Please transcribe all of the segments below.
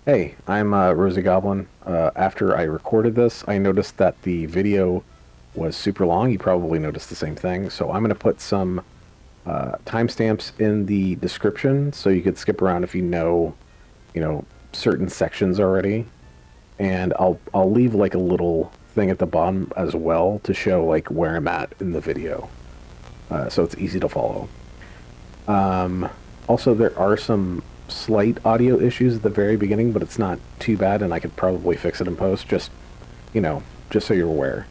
Hey, I'm Rosie Goblin. After I recorded this, I noticed that the video was super long. You probably noticed the same thing. So I'm going to put some timestamps in the description so you could skip around if you know, certain sections already. And I'll leave like a little thing at the bottom as well to show like where I'm at in the video, so it's easy to follow. Um, Also, there are some slight audio issues at the very beginning, but it's not too bad, and I could probably fix it in post. You know, just so you're aware.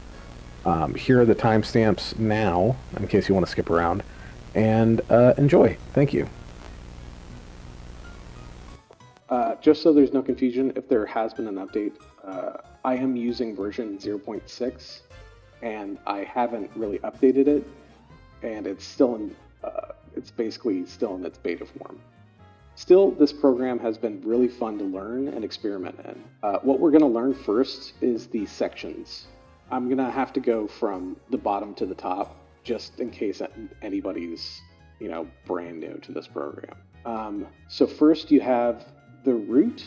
Here are the timestamps now, in case you want to skip around, and enjoy. Thank you. Just so there's no confusion, if there has been an update, I am using version 0.6, and I haven't really updated it, and it's basically still in its beta form. Still, this program has been really fun to learn and experiment in. What we're going to learn first is the sections. I'm going to have to go from the bottom to the top, just in case anybody's, brand new to this program. So first you have the root,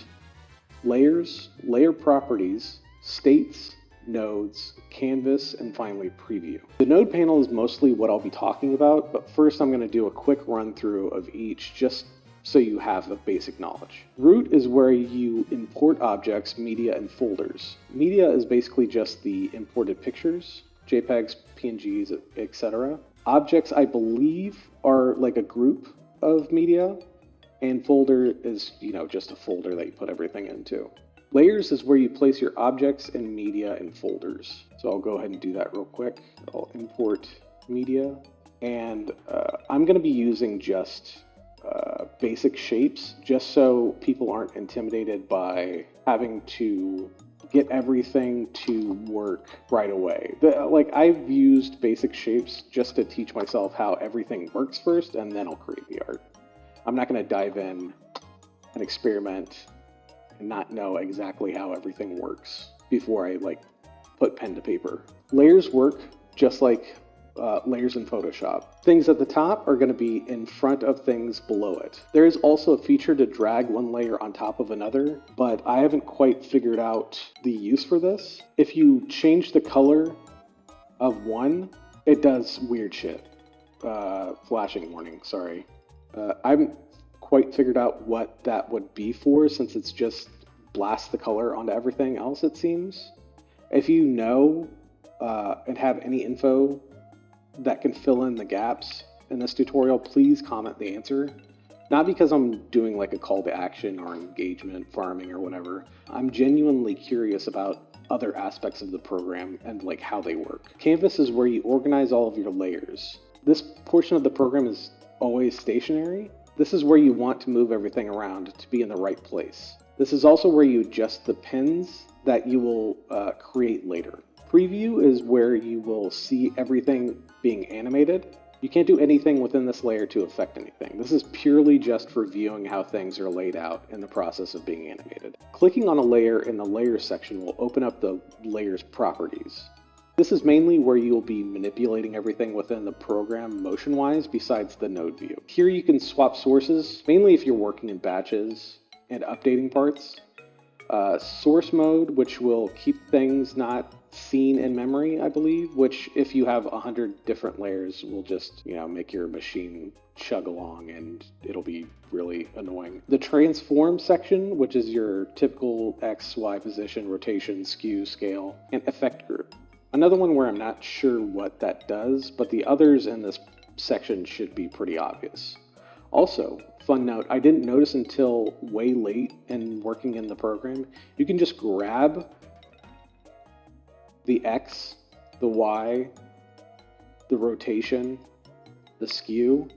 layers, layer properties, states, nodes, canvas, and finally preview. The node panel is mostly what I'll be talking about, but first I'm going to do a quick run through of each just so you have a basic knowledge. Root is where you import objects, media, and folders. Media is basically just the imported pictures, JPEGs, PNGs, etc. Objects, I believe, are like a group of media, and folder is, just a folder that you put everything into. Layers is where you place your objects and media in folders. So I'll go ahead and do that real quick. I'll import media, and I'm going to be using just basic shapes, just so people aren't intimidated by having to get everything to work right away. I've used basic shapes just to teach myself how everything works first, and then I'll create the art. I'm not going to dive in and experiment and not know exactly how everything works before I put pen to paper. Layers work just like layers in Photoshop. Things at the top are going to be in front of things below it. There is also a feature to drag one layer on top of another, but I haven't quite figured out the use for this. If you change the color of one, it does weird shit. Flashing warning, sorry. I haven't quite figured out what that would be for, since it's just blast the color onto everything else, it seems. If you know and have any info that can fill in the gaps in this tutorial, please comment the answer. Not because I'm doing like a call to action or engagement farming or whatever. I'm genuinely curious about other aspects of the program and how they work. Canvas is where you organize all of your layers. This portion of the program is always stationary. This is where you want to move everything around to be in the right place. This is also where you adjust the pins that you will create later. Preview is where you will see everything being animated. You can't do anything within this layer to affect anything. This is purely just for viewing how things are laid out in the process of being animated. Clicking on a layer in the Layers section will open up the layer's properties. This is mainly where you'll be manipulating everything within the program motion-wise besides the node view. Here you can swap sources, mainly if you're working in batches and updating parts. Source mode, which will keep things not seen in memory, I believe, which if you have 100 different layers will just, make your machine chug along and it'll be really annoying. The transform section, which is your typical X, Y position, rotation, skew, scale, and effect group. Another one where I'm not sure what that does, but the others in this section should be pretty obvious. Also, fun note, I didn't notice until way late in working in the program, you can just grab the X, the Y, the rotation, the skew.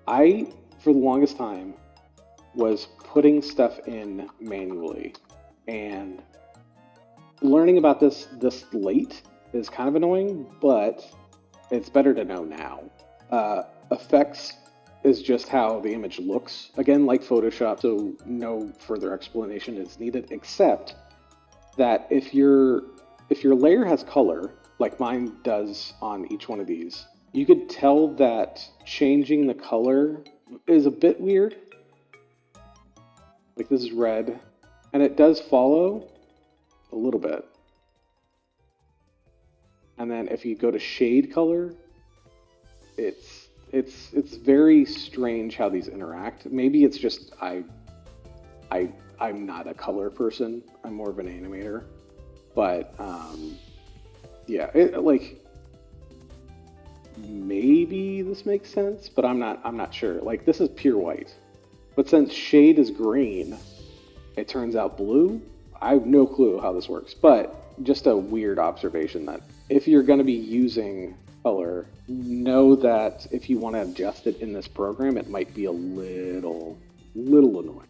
I, for the longest time, was putting stuff in manually, and learning about this late is kind of annoying, but it's better to know now. Effects is just how the image looks. Again, like Photoshop, so no further explanation is needed, except that if your layer has color, like mine does on each one of these, you could tell that changing the color is a bit weird. Like this is red, And it does follow a little bit. And then if you go to shade color, it's very strange how these interact. Maybe it's just I'm not a color person. I'm more of an animator. But yeah, like maybe this makes sense, but I'm not sure. Like this is pure white. But since shade is green, it turns out blue. I have no clue how this works, but just a weird observation that if you're going to be using color, know that if you want to adjust it in this program, it might be a little annoying.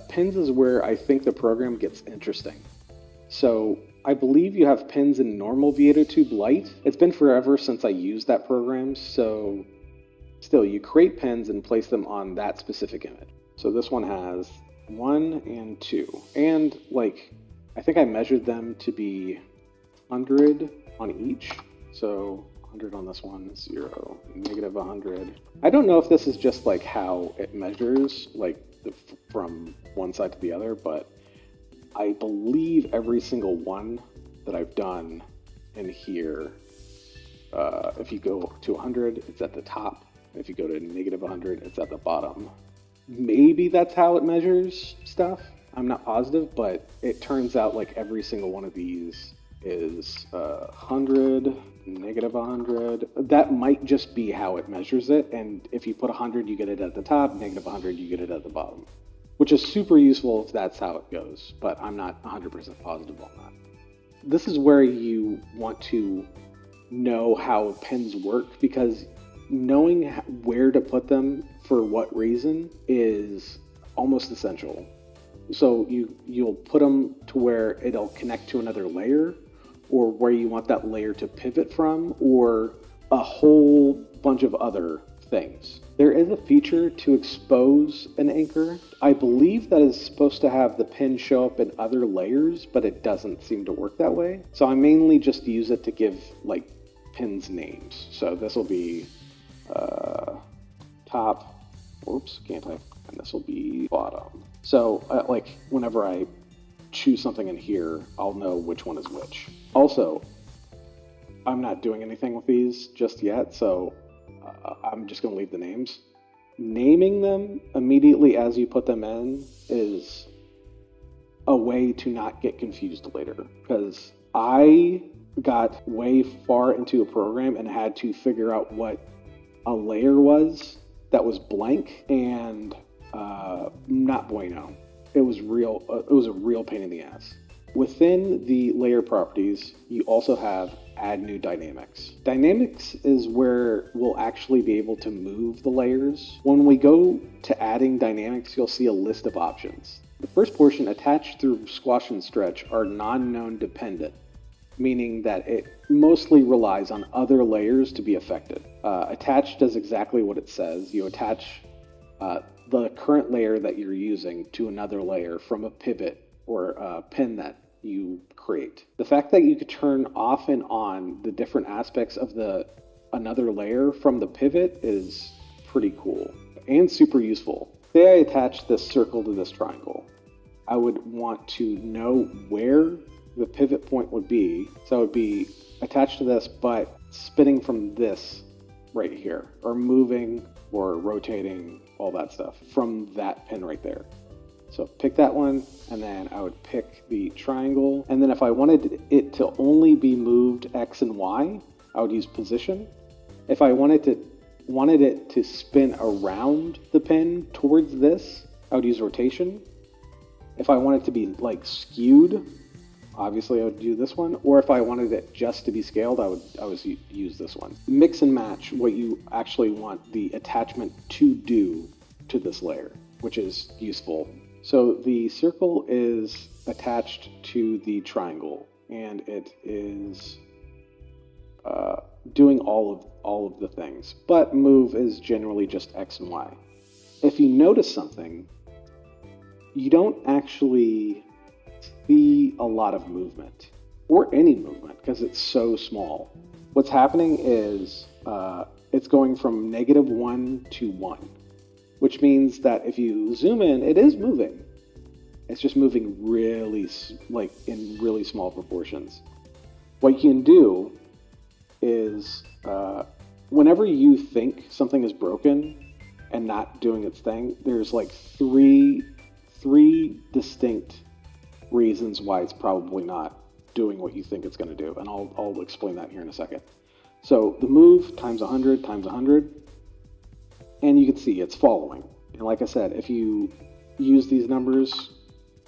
Pins is where I think the program gets interesting. So I believe you have pins in normal Veadotube Lite. It's been forever since I used that program, so still you create pins and place them on that specific image. So this one has 1 and 2, and like I think I measured them to be 100 on each. So 100 on this one, 0, negative 100. I don't know if this is just like how it measures, like from one side to the other, but I believe every single one that I've done in here, if you go to 100, it's at the top. If you go to negative 100, it's at the bottom. Maybe that's how it measures stuff. I'm not positive, but it turns out like every single one of these is 100, negative 100. That might just be how it measures it. And if you put 100, you get it at the top, negative 100, you get it at the bottom, which is super useful if that's how it goes. But I'm not 100% positive on that. This is where you want to know how pins work, because knowing where to put them for what reason is almost essential. So you'll put them to where it'll connect to another layer, or where you want that layer to pivot from, or a whole bunch of other things. There is a feature to expose an anchor. I believe that is supposed to have the pin show up in other layers, but it doesn't seem to work that way. So I mainly just use it to give like pins names. So this will be top, oops, can't type, and this will be bottom. So like whenever I choose something in here, I'll know which one is which. Also, I'm not doing anything with these just yet, so I'm just going to leave the names. Naming them immediately as you put them in is a way to not get confused later, because I got way far into a program and had to figure out what a layer was that was blank, and not bueno. It was real. It was a real pain in the ass. Within the layer properties, you also have add new dynamics. Dynamics is where we'll actually be able to move the layers. When we go to adding dynamics, you'll see a list of options. The first portion, attached through squash and stretch, are non-known dependent, meaning that it mostly relies on other layers to be affected. Attached does exactly what it says. You attach the current layer that you're using to another layer from a pivot or a pin that you create. The fact that you could turn off and on the different aspects of another layer from the pivot is pretty cool and super useful. Say I attach this circle to this triangle. I would want to know where the pivot point would be. So it would be attached to this, but spinning from this right here, or moving or rotating, all that stuff from that pin right there. So pick that one, and then I would pick the triangle. And then if I wanted it to only be moved X and Y, I would use position. If I wanted it to spin around the pin towards this, I would use rotation. If I wanted it to be like skewed, obviously I would do this one. Or if I wanted it just to be scaled, I would use this one. Mix and match what you actually want the attachment to do to this layer, which is useful. So the circle is attached to the triangle, and it is doing all of the things, but move is generally just X and Y. If you notice something, you don't actually see a lot of movement, or any movement, because it's so small. What's happening is it's going from -1 to 1, which means that if you zoom in, it is moving. It's just moving really, like in really small proportions. What you can do is whenever you think something is broken and not doing its thing, there's like three distinct reasons why it's probably not doing what you think it's going to do, and I'll explain that here in a second. So the move times 100 times 100, and you can see it's following. And like I said, if you use these numbers,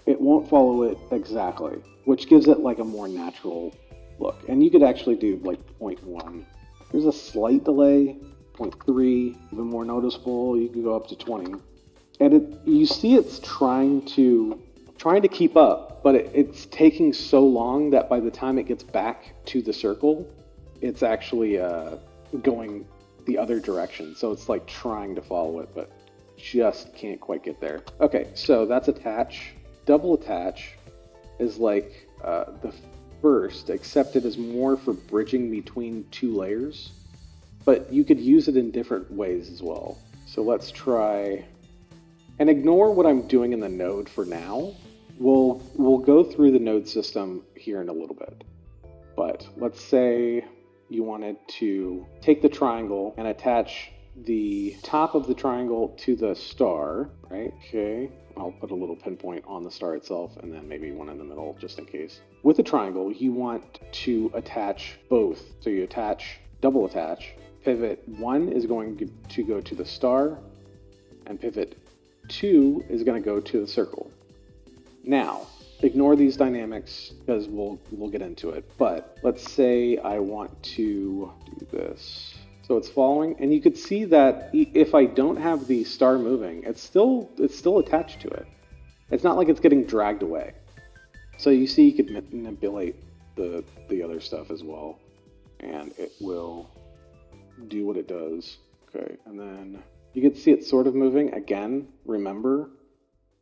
it won't follow it exactly, which gives it like a more natural look. And you could actually do like 0.1. There's a slight delay, 0.3, even more noticeable. You can go up to 20. And you see it's trying to keep up, but it's taking so long that by the time it gets back to the circle, it's actually going the other direction. So it's like trying to follow it, but just can't quite get there. Okay, so that's attach. Double attach is like the first, except it is more for bridging between two layers, but you could use it in different ways as well. So let's try, and ignore what I'm doing in the node for now. We'll go through the node system here in a little bit, but let's say you wanted to take the triangle and attach the top of the triangle to the star, right? Okay, I'll put a little pinpoint on the star itself and then maybe one in the middle just in case. With the triangle, you want to attach both. So you attach, double attach. Pivot 1 is going to go to the star, and pivot 2 is going to go to the circle. Now, ignore these dynamics because we'll get into it. But let's say I want to do this. So it's following, and you could see that if I don't have the star moving, it's still attached to it. It's not like it's getting dragged away. So you see, you could manipulate the other stuff as well, and it will do what it does. Okay, and then you can see it sort of moving. Again, remember,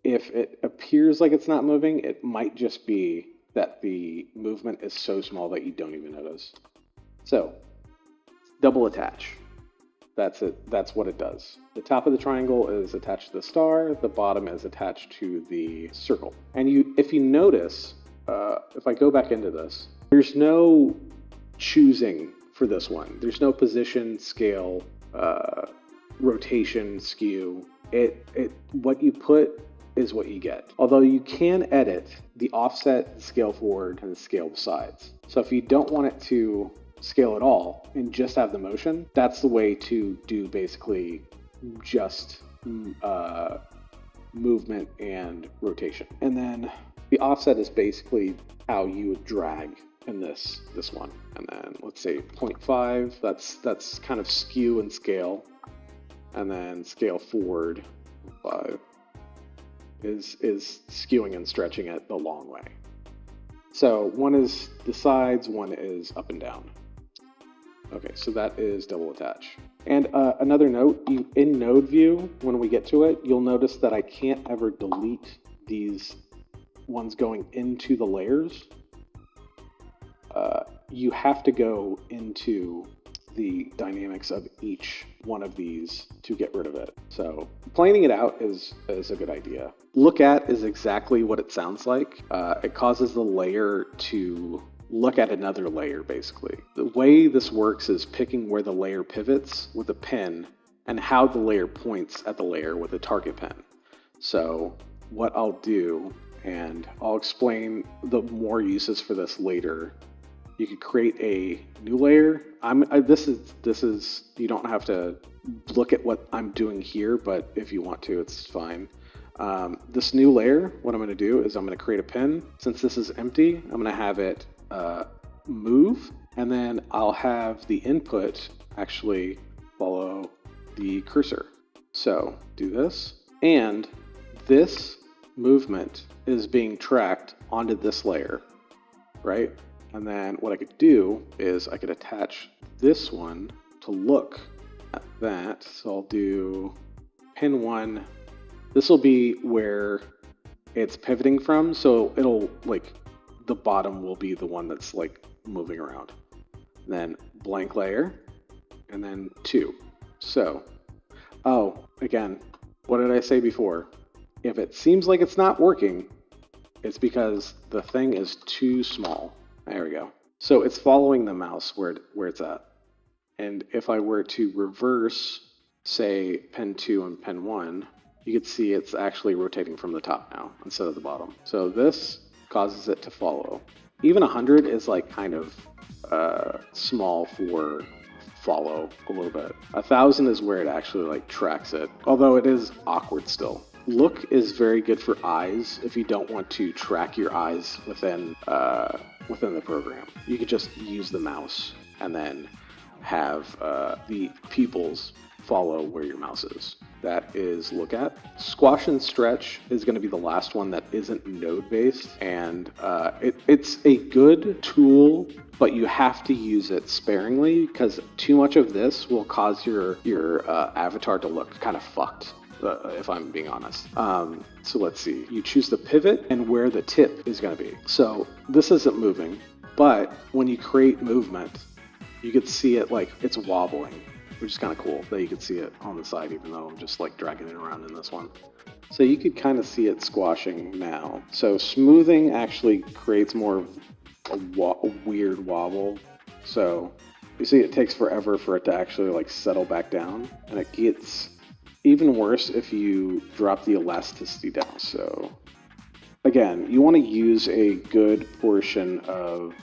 if it appears like it's not moving, it might just be that the movement is so small that you don't even notice. So double attach. That's it. That's what it does. The top of the triangle is attached to the star. The bottom is attached to the circle. And if you notice, if I go back into this, there's no choosing for this one. There's no position, scale, rotation, skew. What you put is what you get. Although you can edit the offset, the scale forward, and the scale sides. So if you don't want it to scale at all and just have the motion, that's the way to do basically just movement and rotation. And then the offset is basically how you would drag in this one. And then let's say 0.5, that's kind of skew and scale. And then scale forward 5 is skewing and stretching it the long way. So one is the sides, one is up and down. Okay, so that is double attach. And another note, in node view, when we get to it, you'll notice that I can't ever delete these ones going into the layers. You have to go into the dynamics of each one of these to get rid of it. So planing it out is a good idea. Look at is exactly what it sounds like. It causes the layer to look at another layer, basically. The way this works is picking where the layer pivots with a pin and how the layer points at the layer with a target pin. So what I'll do, and I'll explain the more uses for this later, you could create a new layer. This is you don't have to look at what I'm doing here, but if you want to, it's fine. This new layer, what I'm going to do is I'm going to create a pin. Since this is empty, I'm going to have it move, and then I'll have the input actually follow the cursor. So do this, and this movement is being tracked onto this layer, right? And then what I could do is I could attach this one to look at that. So I'll do pin 1. This will be where it's pivoting from. So it'll like the bottom will be the one that's like moving around. Then blank layer and then 2. So, oh, again, what did I say before? If it seems like it's not working, It's because the thing is too small. There we go. So it's following the mouse where it's at. And if I were to reverse, say, pen 2 and pen 1, you could see it's actually rotating from the top now instead of the bottom. So this causes it to follow. Even 100 is like kind of small for follow a little bit. 1,000 is where it actually like tracks it, although it is awkward still. Look is very good for eyes if you don't want to track your eyes within the program. You could just use the mouse and then have the pupils follow where your mouse is. That is look at. Squash and stretch is going to be the last one that isn't node based, and it's a good tool, but you have to use it sparingly because too much of this will cause your avatar to look kind of fucked. If I'm being honest. So let's see. You choose the pivot and where the tip is going to be. So this isn't moving, but when you create movement, you could see it like it's wobbling, which is kind of cool that you could see it on the side, even though I'm just like dragging it around in this one. So you could kind of see it squashing now. So smoothing actually creates more of a weird wobble. So you see it takes forever for it to actually like settle back down, and it gets even worse if you drop the elasticity down. So again, you want to use a good portion of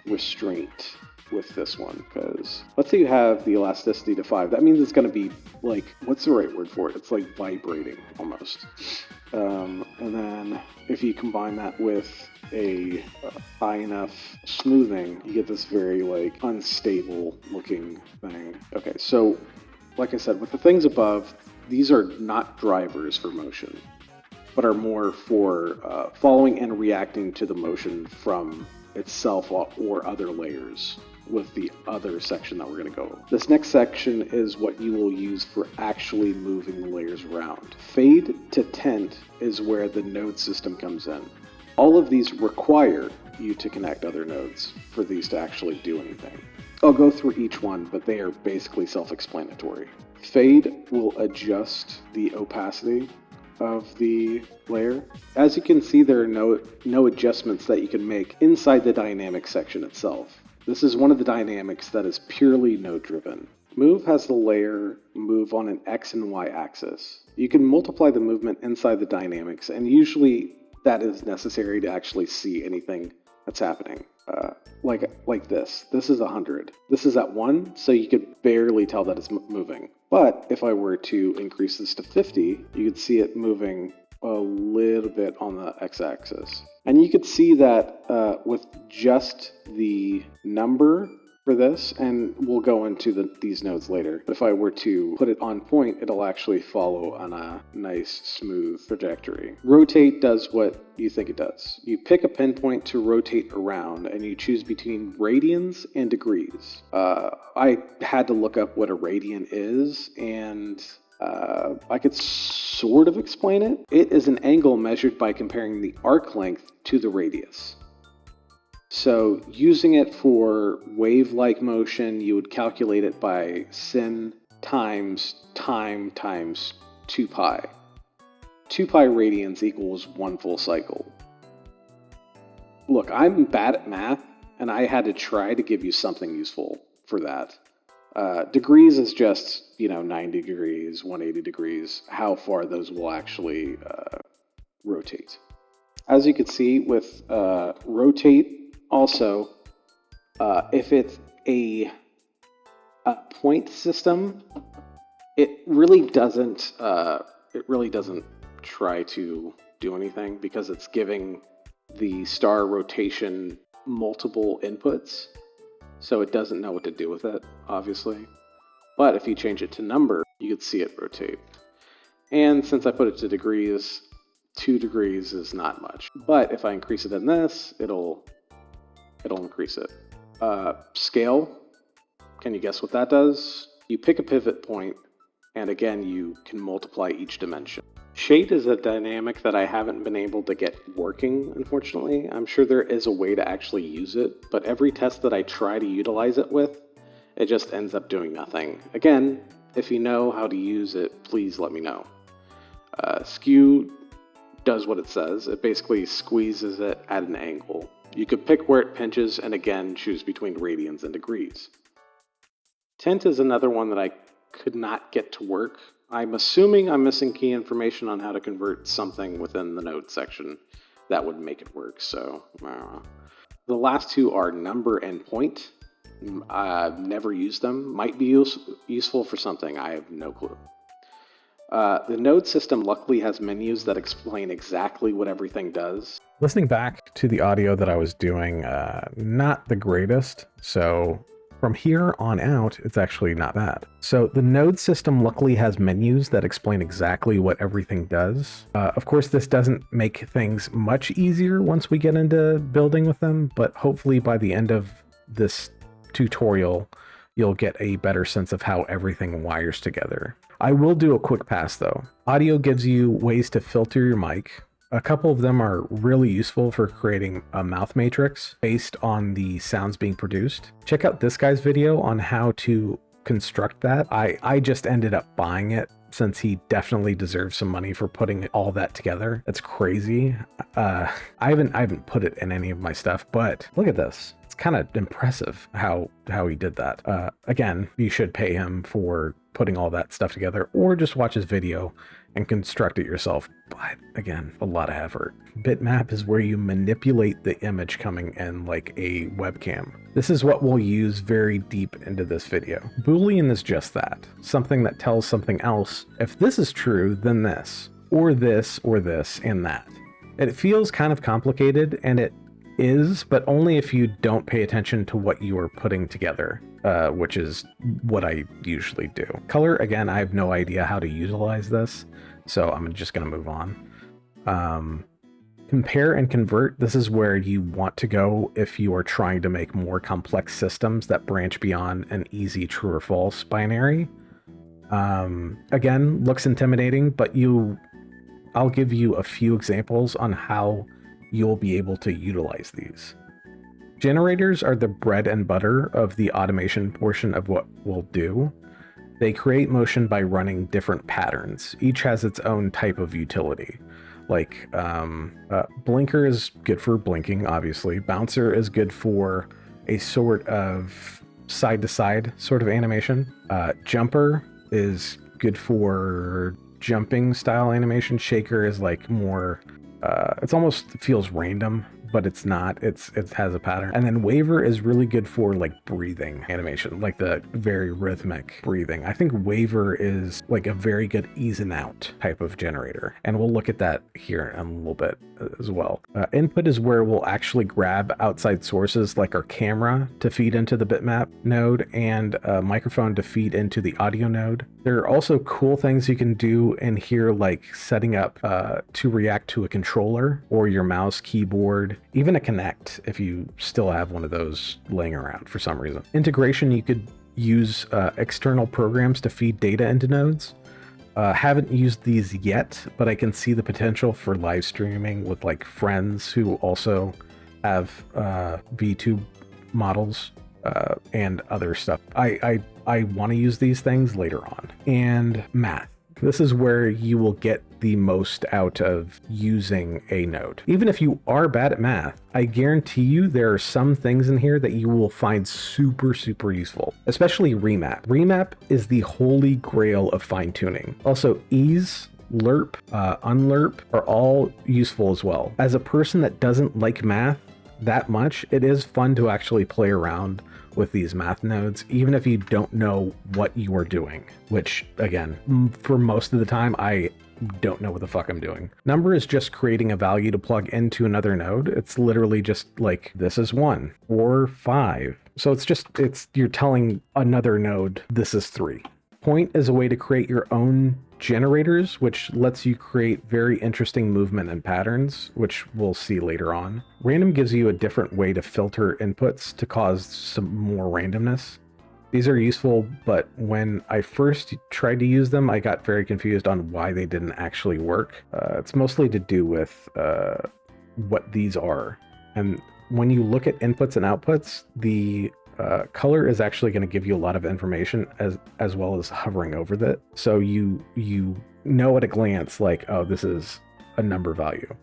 restraint with this one, because let's say you have the elasticity to 5. That means it's going to be like, what's the right word for it? It's like vibrating almost. And then if you combine that with a high enough smoothing, you get this very like unstable looking thing. Okay, so like I said, with the things above, these are not drivers for motion, but are more for following and reacting to the motion from itself or other layers with the other section that we're going to go over. This next section is what you will use for actually moving the layers around. Fade to tint is where the node system comes in. All of these require you to connect other nodes for these to actually do anything. I'll go through each one, but they are basically self-explanatory. Fade will adjust the opacity of the layer. As you can see, there are no adjustments that you can make inside the dynamic section itself. This is one of the dynamics that is purely node driven. Move has the layer move on an X and Y axis. You can multiply the movement inside the dynamics, and usually that is necessary to actually see anything that's happening. Like this. This is 100. This is at 1, so you could barely tell that it's moving. But if I were to increase this to 50, you could see it moving a little bit on the x-axis. And you could see that with just the number for this, and we'll go into these nodes later. But if I were to put it on point, it'll actually follow on a nice smooth trajectory. Rotate does what you think it does. You pick a pinpoint to rotate around, and you choose between radians and degrees. I had to look up what a radian is, and I could sort of explain it. It is an angle measured by comparing the arc length to the radius. So using it for wave-like motion, you would calculate it by sin times time times 2 pi. 2 pi radians equals 1 full cycle. Look, I'm bad at math, and I had to try to give you something useful for that. Degrees is just, 90 degrees, 180 degrees, how far those will actually rotate. As you can see with rotate, also, if it's a point system, it really doesn't try to do anything because it's giving the star rotation multiple inputs, so it doesn't know what to do with it, obviously. But if you change it to number, you could see it rotate. And since I put it to degrees, 2 degrees is not much. But if I increase it in this, it'll increase it. Scale, can you guess what that does? You pick a pivot point, and again, you can multiply each dimension. Shade is a dynamic that I haven't been able to get working, unfortunately. I'm sure there is a way to actually use it, but every test that I try to utilize it with, it just ends up doing nothing. Again, if you know how to use it, please let me know. Skew does what it says. It basically squeezes it at an angle. You could pick where it pinches and again choose between radians and degrees. Tint is another one that I could not get to work. I'm assuming I'm missing key information on how to convert something within the node section that would make it work. So the last two are number and point. I've never used them. Might be useful for something. I have no clue. The node system luckily has menus that explain exactly what everything does. Listening back to the audio that I was doing, not the greatest. So from here on out, it's actually not bad. So the node system luckily has menus that explain exactly what everything does. Of course, this doesn't make things much easier once we get into building with them, but hopefully by the end of this tutorial, you'll get a better sense of how everything wires together. I will do a quick pass though. Audio gives you ways to filter your mic. A couple of them are really useful for creating a mouth matrix based on the sounds being produced. Check out this guy's video on how to construct that. I just ended up buying it since he definitely deserves some money for putting all that together. It's crazy. I haven't put it in any of my stuff, but look at this. It's kind of impressive how he did that. Again, you should pay him for putting all that stuff together or just watch his video and construct it yourself. But again, a lot of effort. Bitmap is where you manipulate the image coming in like a webcam. This is what we'll use very deep into this video. Boolean is just that, something that tells something else. If this is true, then this, or this, or this, and that. It feels kind of complicated, and it is, but only if you don't pay attention to what you are putting together, which is what I usually do. Color, again, I have no idea how to utilize this, so I'm just going to move on. Compare and convert, this is where you want to go if you are trying to make more complex systems that branch beyond an easy true or false binary. Again, looks intimidating, but I'll give you a few examples on how you'll be able to utilize these. Generators are the bread and butter of the automation portion of what we'll do. They create motion by running different patterns. Each has its own type of utility. Like blinker is good for blinking, obviously. Bouncer is good for a sort of side-to-side sort of animation. Jumper is good for jumping style animation. Shaker is like more it almost feels random, but it's not. It has a pattern. And then waver is really good for like breathing animation, like the very rhythmic breathing. I think waver is like a very good ease and out type of generator. And we'll look at that here in a little bit as well. Input is where we'll actually grab outside sources like our camera to feed into the bitmap node and a microphone to feed into the audio node. There are also cool things you can do in here, like setting up to react to a controller or your mouse, keyboard, even a Kinect if you still have one of those laying around for some reason. Integration, you could use external programs to feed data into nodes. Haven't used these yet, but I can see the potential for live streaming with like friends who also have Veadotube models and other stuff. I want to use these things later on. And math. This is where you will get the most out of using a node. Even if you are bad at math, I guarantee you there are some things in here that you will find super, super useful, especially remap. Remap is the holy grail of fine tuning. Also, ease, lerp, unlerp are all useful as well. As a person that doesn't like math that much, it is fun to actually play around with these math nodes, even if you don't know what you are doing, which again, for most of the time, I don't know what the fuck I'm doing. Number is just creating a value to plug into another node. It's literally just like, this is 1 or 5. So you're telling another node, this is 3. Point is a way to create your own generators, which lets you create very interesting movement and patterns, which we'll see later on. Random gives you a different way to filter inputs to cause some more randomness. These are useful, but when I first tried to use them, I got very confused on why they didn't actually work. It's mostly to do with what these are. And when you look at inputs and outputs, the color is actually going to give you a lot of information as well as hovering over that. So you know at a glance like, oh, this is a number value,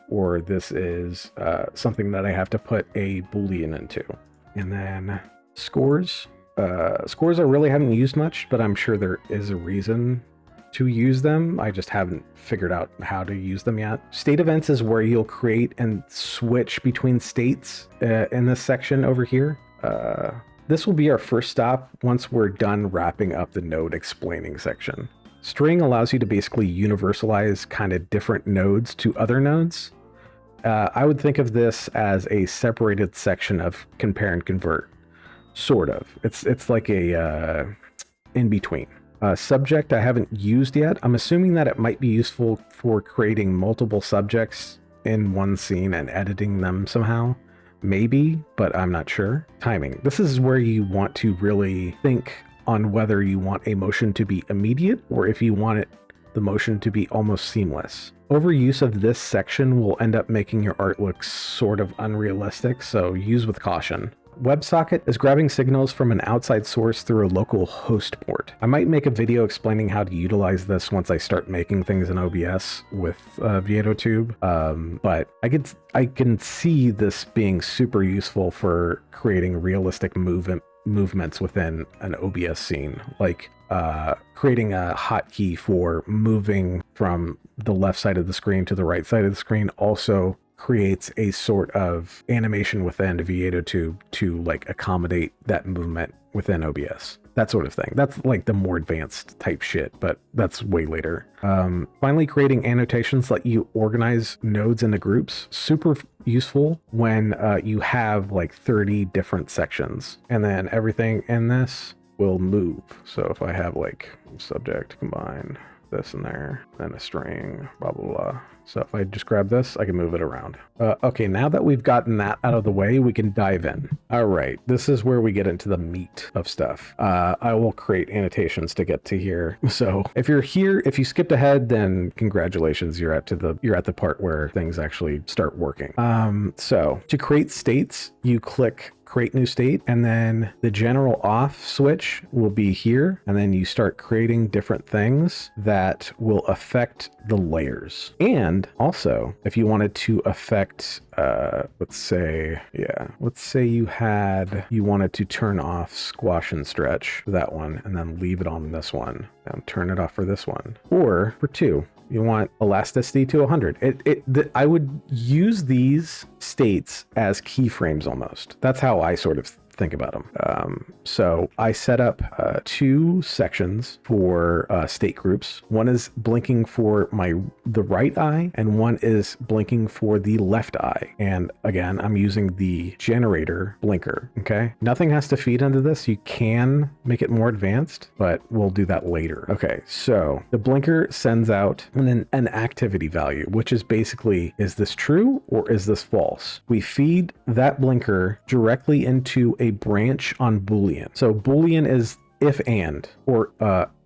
or this is something that I have to put a Boolean into. And then scores. Scores I really haven't used much, but I'm sure there is a reason to use them. I just haven't figured out how to use them yet. State events is where you'll create and switch between states in this section over here. This will be our first stop once we're done wrapping up the node explaining section. String allows you to basically universalize kind of different nodes to other nodes. I would think of this as a separated section of compare and convert, sort of. It's like a in between. Subject I haven't used yet. I'm assuming that it might be useful for creating multiple subjects in one scene and editing them somehow. Maybe, but I'm not sure. Timing. This is where you want to really think on whether you want a motion to be immediate or if you want the motion to be almost seamless. Overuse of this section will end up making your art look sort of unrealistic, so use with caution. WebSocket is grabbing signals from an outside source through a local host port. I might make a video explaining how to utilize this once I start making things in OBS with Veadotube, but I can see this being super useful for creating realistic movements within an OBS scene, like creating a hotkey for moving from the left side of the screen to the right side of the screen also creates a sort of animation within Veadotube to like accommodate that movement within OBS. That sort of thing. That's like the more advanced type shit, but that's way later. Finally, creating annotations let you organize nodes into groups. Super useful when you have like 30 different sections, and then everything in this will move. So if I have like subject combine this in there, then a string, blah, blah, blah. So if I just grab this, I can move it around. Okay, now that we've gotten that out of the way, we can dive in. All right, this is where we get into the meat of stuff. I will create annotations to get to here. So if you're here, if you skipped ahead, then congratulations, you're at the part where things actually start working. So to create states, you click create new state, and then the general off switch will be here, and then you start creating different things that will affect the layers. And also, if you wanted to affect let's say you wanted to turn off squash and stretch for that one, and then leave it on this one, and turn it off for this one, or for two, you want elasticity to 100. I would use these states as keyframes almost. That's how I sort of think about them. So I set up two sections for state groups. One is blinking for the right eye, and one is blinking for the left eye. And again, I'm using the generator blinker. Okay, nothing has to feed into this. You can make it more advanced, but we'll do that later. Okay, so the blinker sends out an activity value, which is basically, is this true or is this false? We feed that blinker directly into a branch on Boolean. So Boolean is if and, or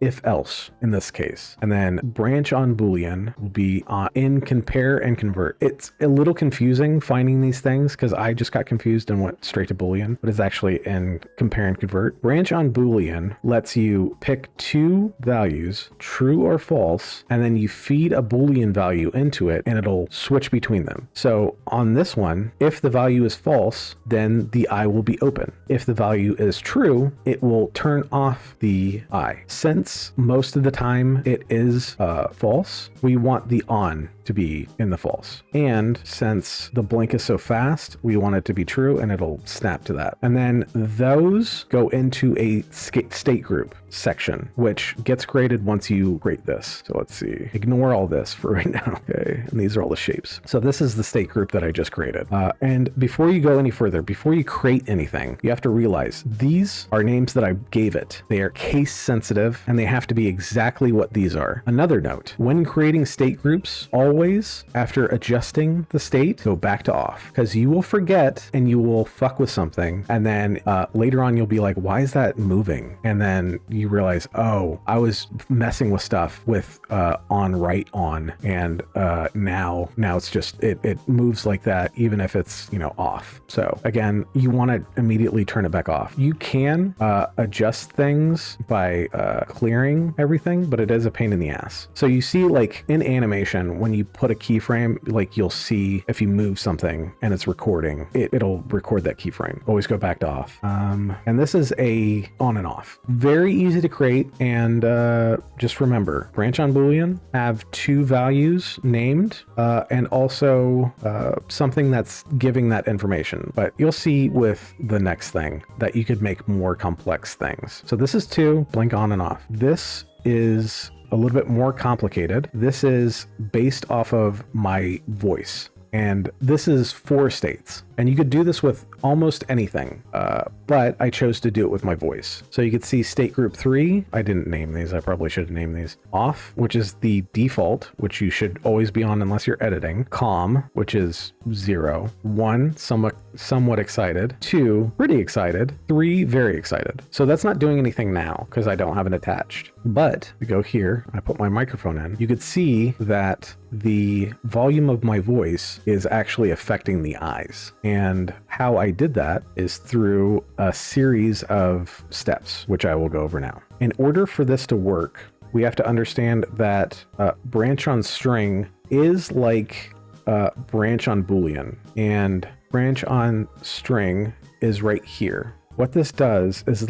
if else in this case. And then branch on Boolean will be in compare and convert. It's a little confusing finding these things because I just got confused and went straight to Boolean, but it's actually in compare and convert. Branch on Boolean lets you pick two values, true or false, and then you feed a Boolean value into it and it'll switch between them. So on this one, if the value is false, then the eye will be open. If the value is true, it will turn off the eye. Since most of the time it is false, we want the on to be in the false. And since the blink is so fast, we want it to be true and it'll snap to that. And then those go into a state group section, which gets created once you create this. So let's see, ignore all this for right now. Okay, and these are all the shapes. So this is the state group that I just created. And before you go any further, before you create anything, you have to realize these are names that I gave it. They are case sensitive and they have to be exactly what these are. Another note, when creating state groups, always after adjusting the state, go back to off, because you will forget and you will fuck with something. And then later on, you'll be like, why is that moving? And then you you realize, oh, I was messing with stuff with on right on, and now it's just it moves like that even if it's, you know, off. So again, you want to immediately turn it back off. You can adjust things by clearing everything, but it is a pain in the ass. So you see, like in animation, when you put a keyframe, like you'll see if you move something and it's recording, it'll record that keyframe. Always go back to off. And this is a on and off. Very easy to create, and just remember, branch on Boolean have two values named and also something that's giving that information. But you'll see with the next thing that you could make more complex things. So this is 2, blink on and off. This is a little bit more complicated. This is based off of my voice. And this is 4 states. And you could do this with almost anything, but I chose to do it with my voice. So you could see state group 3. I didn't name these. I probably should have named these. Off, which is the default, which you should always be on unless you're editing. Calm, which is 0. 1, somewhat excited. 2, pretty excited. 3, very excited. So that's not doing anything now because I don't have it attached. But we go here, I put my microphone in. You could see that the volume of my voice is actually affecting the eyes. And how I did that is through a series of steps, which I will go over now. In order for this to work, we have to understand that branch on string is like branch on Boolean, and branch on string is right here. What this does is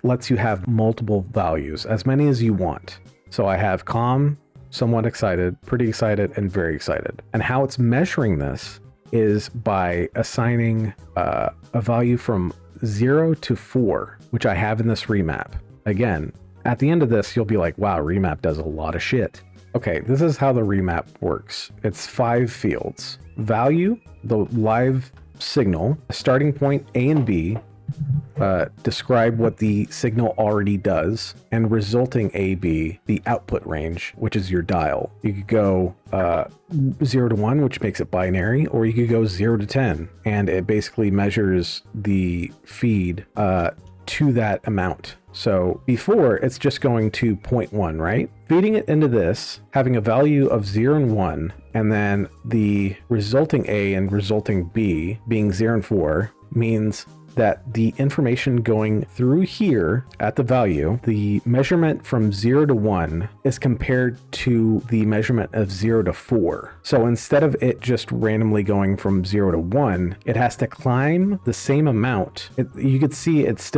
lets you have multiple values, as many as you want. So I have calm, somewhat excited, pretty excited, and very excited. And how it's measuring this is by assigning a value from 0 to 4, which I have in this remap. Again, at the end of this, you'll be like, wow, remap does a lot of shit. Okay, this is how the remap works. It's 5 fields. Value, the live signal, starting point A and B, describe what the signal already does, and resulting AB, the output range, which is your dial. You could go 0 to 1, which makes it binary, or you could go 0 to 10, and it basically measures the feed to that amount. So before, it's just going to 0.1, right? Feeding it into this, having a value of 0 and 1, and then the resulting A and resulting B being 0 and 4 means that the information going through here at the value, the measurement from 0 to 1 is compared to the measurement of 0 to 4. So instead of it just randomly going from 0 to 1, it has to climb the same amount. You could see it's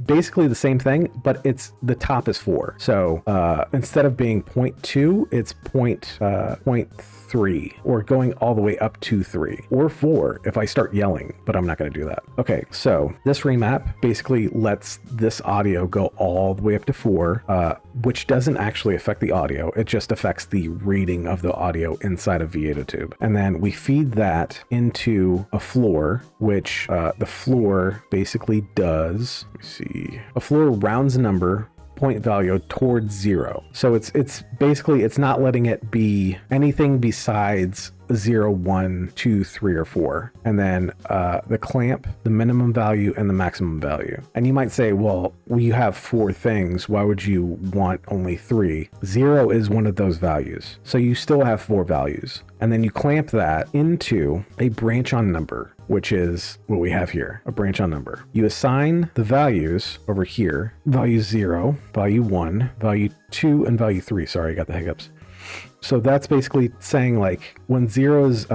basically the same thing, but the top is 4. So instead of being 0.2, it's 0.3, or going all the way up to 3 or 4 if I start yelling, but I'm not going to do that. Okay, so this remap basically lets this audio go all the way up to 4, which doesn't actually affect the audio. It just affects the reading of the audio inside of Veadotube. And then we feed that into a floor, which the floor basically does, let me see, a floor rounds a number point value towards 0. So it's basically, it's not letting it be anything besides 0, 1, 2, 3, or 4. And then the clamp, the minimum value, and the maximum value. And you might say, well, you have 4 things. Why would you want only 3? 0 is one of those values. So you still have 4 values. And then you clamp that into a branch on number, which is what we have here, a branch on number. You assign the values over here, value 0, value 1, value 2, and value 3. Sorry, I got the hiccups. So that's basically saying, like, when 0 is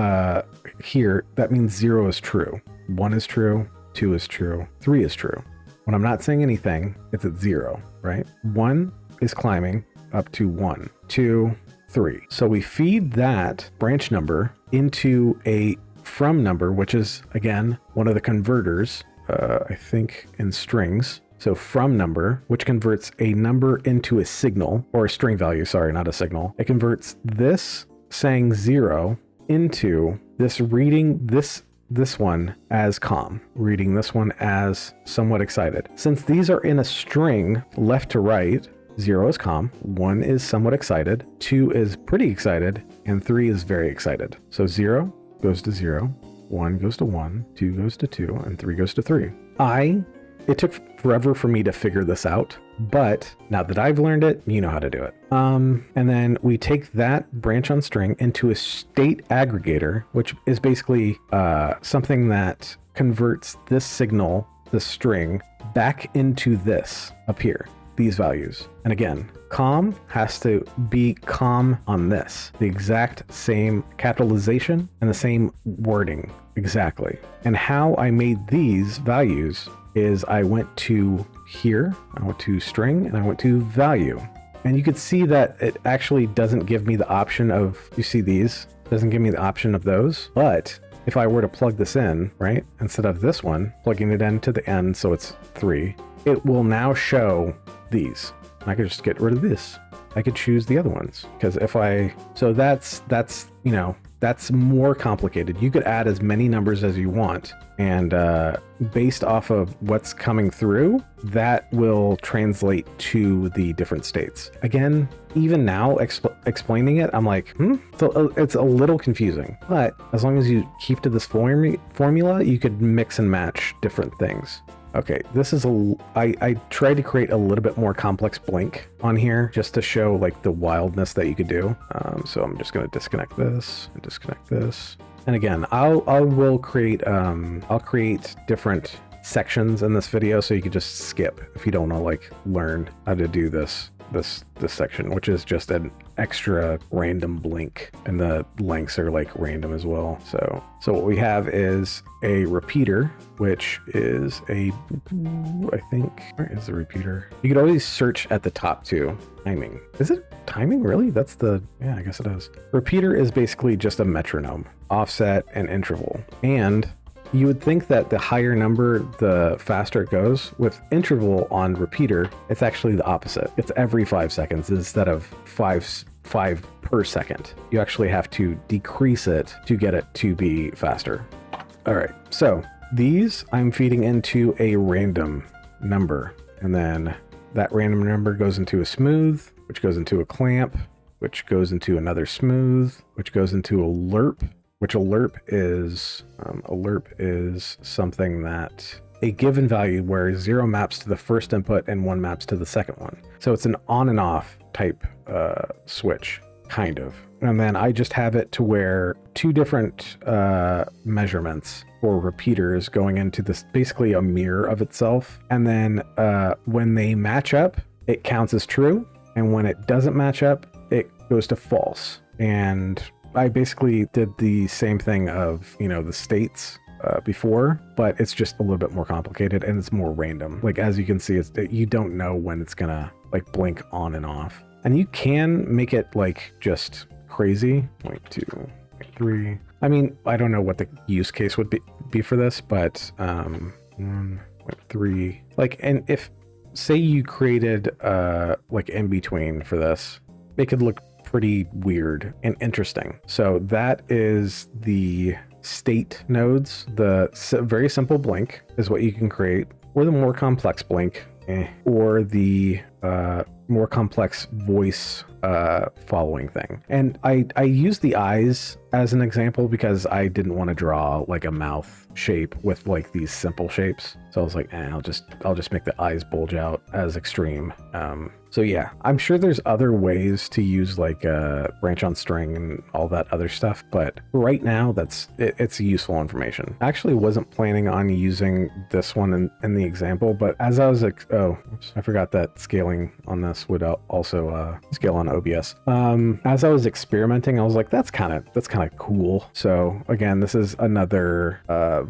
here, that means 0 is true. 1 is true, 2 is true, 3 is true. When I'm not saying anything, it's at 0, right? 1 is climbing up to 1, 2, 3. So we feed that branch number into a from number, which is, again, one of the converters, I think, in strings. So from number, which converts a number into a signal, or a string value, sorry, not a signal. It converts this saying 0 into this reading this one as calm, reading this one as somewhat excited. Since these are in a string left to right, 0 is calm, 1 is somewhat excited, 2 is pretty excited, and 3 is very excited. So 0 goes to 0, 1 goes to 1, 2 goes to 2, and 3 goes to 3. It took forever for me to figure this out, but now that I've learned it, you know how to do it. And then we take that branch on string into a state aggregator, which is basically something that converts this signal, the string, back into this up here, these values. And again, com has to be com on this, the exact same capitalization and the same wording exactly. And how I made these values is I went to here, I went to string, and I went to value. And you could see that it actually doesn't give me the option of, you see these, doesn't give me the option of those. But if I were to plug this in, right, instead of this one, plugging it into the end, so it's 3, it will now show these. I could just get rid of this. I could choose the other ones, because if I, so that's, you know, that's more complicated. You could add as many numbers as you want, and based off of what's coming through, that will translate to the different states. Again, even now explaining it, I'm like, so it's a little confusing, but as long as you keep to this formula, you could mix and match different things. Okay, this is I tried to create a little bit more complex blink on here just to show like the wildness that you could do. So I'm just gonna disconnect this and disconnect this. And again, I'll create different sections in this video, so you can just skip if you don't want to like learn how to do this section, which is just an extra random blink, and the lengths are like random as well. So what we have is a repeater, which is I think, where is the repeater? You could always search at the top too. Timing. Is it timing really? That's yeah, I guess it is. Repeater is basically just a metronome, offset and interval. And you would think that the higher number, the faster it goes. With interval on repeater, it's actually the opposite. It's every 5 seconds instead of five per second. You actually have to decrease it to get it to be faster. All right, so these I'm feeding into a random number, and then that random number goes into a smooth, which goes into a clamp, which goes into another smooth, which goes into a lerp, which a lerp is something that a given value where 0 maps to the first input and 1 maps to the second one. So it's an on and off type switch, kind of. And then I just have it to where 2 different measurements or repeaters going into this, basically a mirror of itself. And then when they match up, it counts as true. And when it doesn't match up, it goes to false. And I basically did the same thing of, you know, the states before, but it's just a little bit more complicated and it's more random. Like, as you can see, you don't know when it's gonna like blink on and off. And you can make it like just crazy. 0.2, 0.3. I mean, I don't know what the use case would be for this, but 1.3. Like, and if say you created like in between for this, it could look pretty weird and interesting. So that is the state nodes. The very simple blink is what you can create, or the more complex blink, or the more complex voice following thing. And I use the eyes as an example because I didn't want to draw like a mouth shape with like these simple shapes. So I was like, I'll just make the eyes bulge out as extreme. So yeah, I'm sure there's other ways to use like branch on string and all that other stuff, but right now it's useful information. I actually wasn't planning on using this one in the example, but as I was like, I forgot that scaling on this would also scale on OBS. As I was experimenting, I was like, that's kind of cool. So again, this is another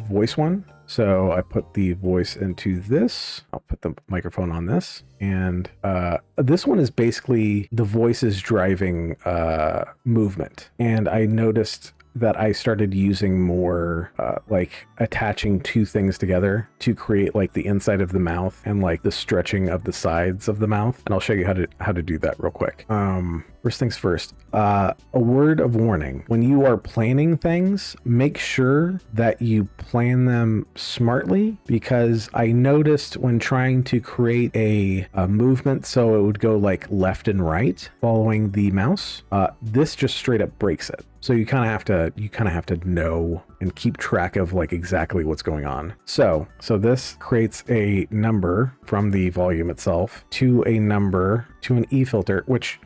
voice one. So I put the voice into this. I'll put the microphone on this. And this one is basically the voice is driving movement. And I noticed that I started using more like attaching 2 things together to create like the inside of the mouth and like the stretching of the sides of the mouth. And I'll show you how to do that real quick. First things first, a word of warning. When you are planning things, make sure that you plan them smartly, because I noticed when trying to create a movement so it would go like left and right following the mouse, this just straight up breaks it. So you kind of have to know and keep track of like exactly what's going on. So this creates a number from the volume itself to a number to an E filter, which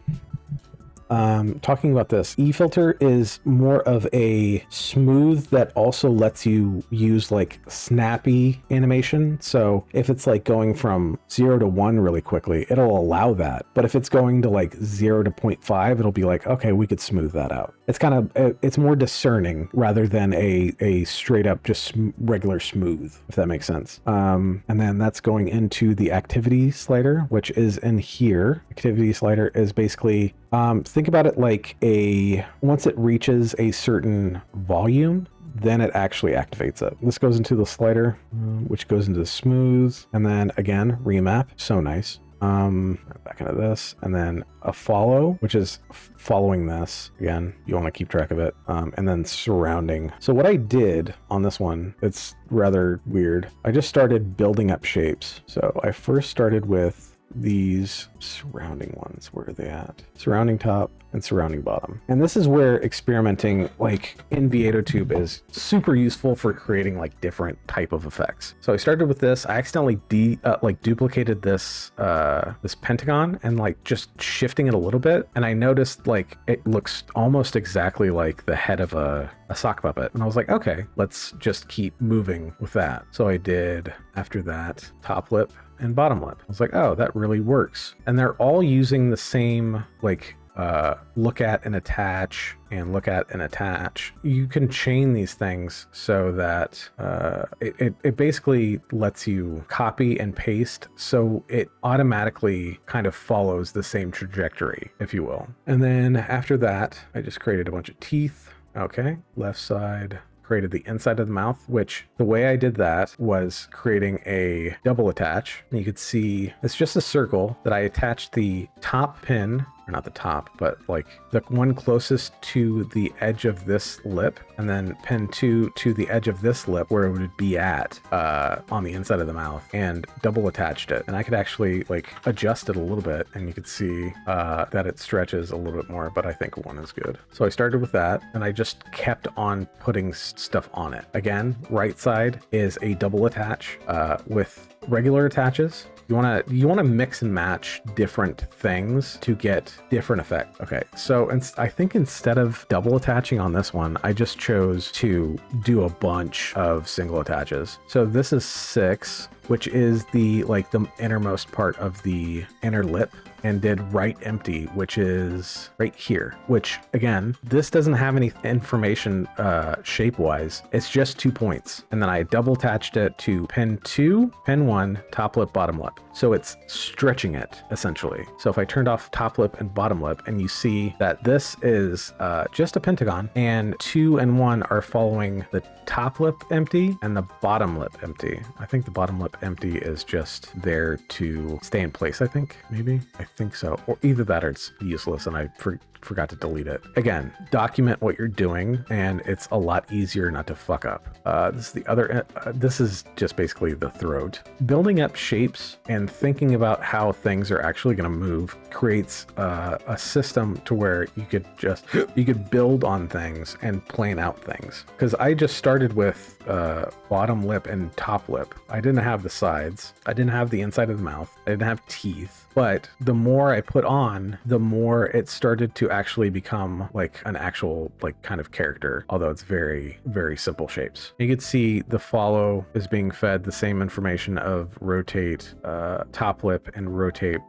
talking about this, E filter is more of a smooth that also lets you use like snappy animation. So if it's like going from 0 to 1 really quickly, it'll allow that. But if it's going to like 0 to 0.5, it'll be like, okay, we could smooth that out. It's kind of, it's more discerning rather than a straight up just regular smooth, if that makes sense. And then that's going into the activity slider, which is in here. Activity slider is basically, think about it like once it reaches a certain volume, then it actually activates it. This goes into the slider, which goes into smooth, and then again, remap. So nice. Back into this, and then a follow, which is following this. Again, you want to keep track of it. And then surrounding. So what I did on this one, it's rather weird. I just started building up shapes. So I first started with these surrounding ones. Where are they at? Surrounding top and surrounding bottom. And this is where experimenting like in Veadotube is super useful for creating like different type of effects. So I started with this. I accidentally duplicated this this pentagon and like just shifting it a little bit, and I noticed like it looks almost exactly like the head of a sock puppet, and I was like, okay, let's just keep moving with that. So I did after that top lip and bottom lip. I was like, oh, that really works. And they're all using the same like look at and attach and look at and attach. You can chain these things so that it basically lets you copy and paste, so it automatically kind of follows the same trajectory, if you will. And then after that, I just created a bunch of teeth. Okay, left side, created the inside of the mouth, which the way I did that was creating a double attach. And you could see it's just a circle that I attached the top pin, or not the top, but like the one closest to the edge of this lip, and then pin 2 to the edge of this lip where it would be at on the inside of the mouth, and double attached it. And I could actually like adjust it a little bit, and you could see that it stretches a little bit more, but I think 1 is good. So I started with that, and I just kept on putting stuff on it. Again, right side is a double attach with regular attaches. You want to mix and match different things to get different effect. Okay, so I think instead of double attaching on this one, I just chose to do a bunch of single attaches. So this is 6, which is the innermost part of the inner lip, and did right empty, which is right here, which again, this doesn't have any information shape wise. It's just 2 points. And then I double attached it to pin 2, pin 1, top lip, bottom lip. So it's stretching it essentially. So if I turned off top lip and bottom lip, and you see that this is just a pentagon, and 2 and 1 are following the top lip empty and the bottom lip empty. I think the bottom lip empty is just there to stay in place, I think, maybe. I think so. Or either that or it's useless and I forgot to delete it. Again, document what you're doing, and it's a lot easier not to fuck up. This is the other, this is just basically the throat. Building up shapes and thinking about how things are actually going to move creates a system to where you could build on things and plan out things. Because I just started with bottom lip and top lip. I didn't have the sides. I didn't have the inside of the mouth. I didn't have teeth. But the more I put on, the more it started to actually become like an actual like kind of character, although it's very, very simple shapes. You could see the follow is being fed the same information of rotate top lip and rotate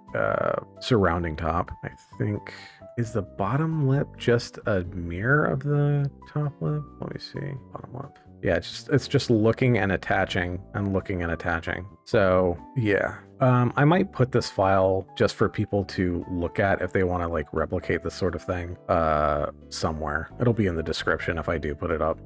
surrounding top. I think, is the bottom lip just a mirror of the top lip? Let me see. Bottom lip. Yeah, it's just looking and attaching and looking and attaching. So yeah, I might put this file just for people to look at if they want to like replicate this sort of thing somewhere. It'll be in the description if I do put it up.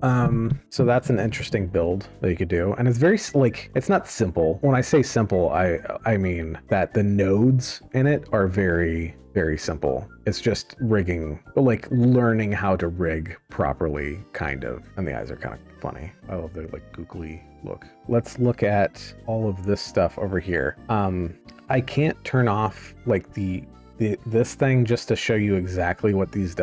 So that's an interesting build that you could do, and it's very like, it's not simple. When I say simple, I mean that the nodes in it are very, very simple. It's just rigging, like learning how to rig properly, kind of. And the eyes are kind of funny. I love their like googly look. Let's look at all of this stuff over here. I can't turn off like the this thing just to show you exactly what these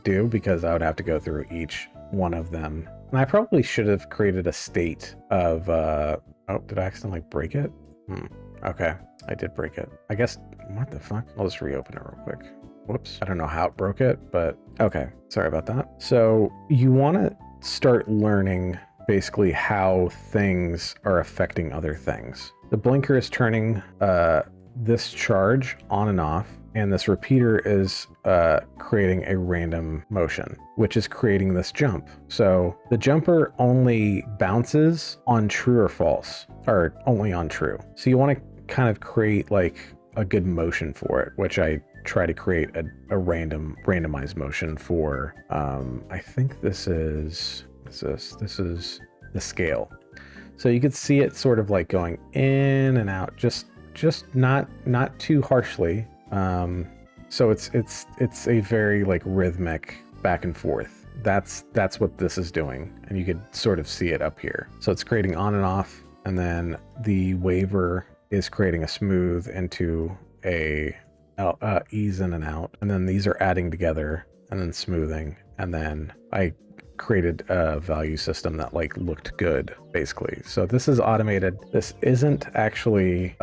do, because I would have to go through each one of them. And I probably should have created a state of, oh, did I accidentally break it? Okay, I did break it. I guess, what the fuck? I'll just reopen it real quick. Whoops, I don't know how it broke it, but okay, sorry about that. So you want to start learning basically how things are affecting other things. The blinker is turning this charge on and off, and this repeater is creating a random motion, which is creating this jump. So the jumper only bounces on true or false, or only on true. So you want to kind of create like a good motion for it, which I try to create a randomized motion for. I think this is the scale. So you could see it sort of like going in and out, just not too harshly. So it's a very like rhythmic back and forth. That's what this is doing, and you could sort of see it up here. So it's creating on and off, and then the waver is creating a smooth into a ease in and out, and then these are adding together and then smoothing, and then I created a value system that like looked good basically. So this is automated. This isn't actually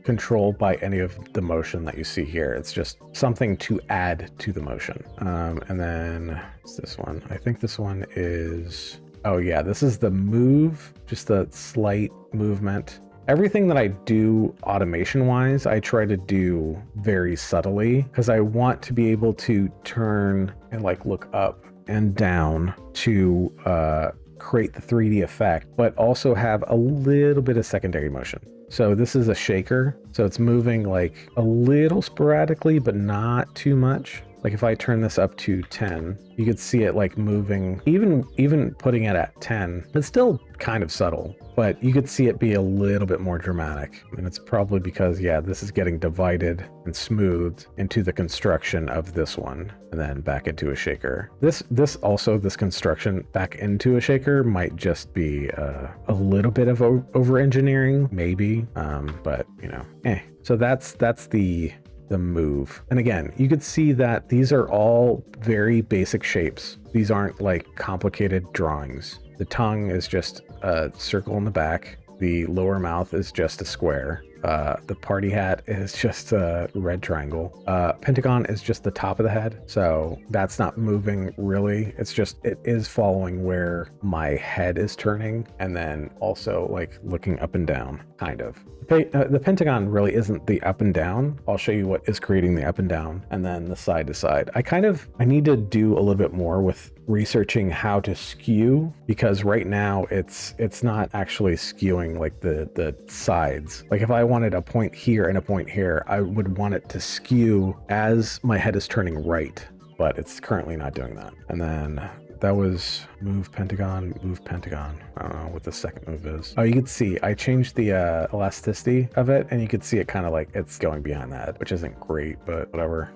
controlled by any of the motion that you see here. It's just something to add to the motion. And then what's this one? I think this one is, oh yeah, this is the move, just a slight movement. Everything that I do automation wise, I try to do very subtly, because I want to be able to turn and like look up and down to create the 3D effect, but also have a little bit of secondary motion. So this is a shaker, so it's moving like a little sporadically, but not too much. Like if I turn this up to 10, you could see it like moving, even putting it at 10, it's still kind of subtle, but you could see it be a little bit more dramatic. And it's probably because, yeah, this is getting divided and smoothed into the construction of this one, and then back into a shaker. This construction back into a shaker might just be a little bit of over engineering, maybe, but you know, So that's the move. And again, you could see that these are all very basic shapes. These aren't like complicated drawings. The tongue is just a circle in the back. The lower mouth is just a square. The party hat is just a red triangle. Pentagon is just the top of the head. So that's not moving really. It's just, it is following where my head is turning, and then also like looking up and down, kind of. The pentagon really isn't the up and down. I'll show you what is creating the up and down, and then the side to side. I need to do a little bit more with researching how to skew, because right now it's not actually skewing like the sides. Like if I wanted a point here and a point here, I would want it to skew as my head is turning right, but it's currently not doing that. And then that was move pentagon. I don't know what the second move is. Oh, you could see I changed the elasticity of it, and you could see it kind of like it's going behind that, which isn't great, but whatever.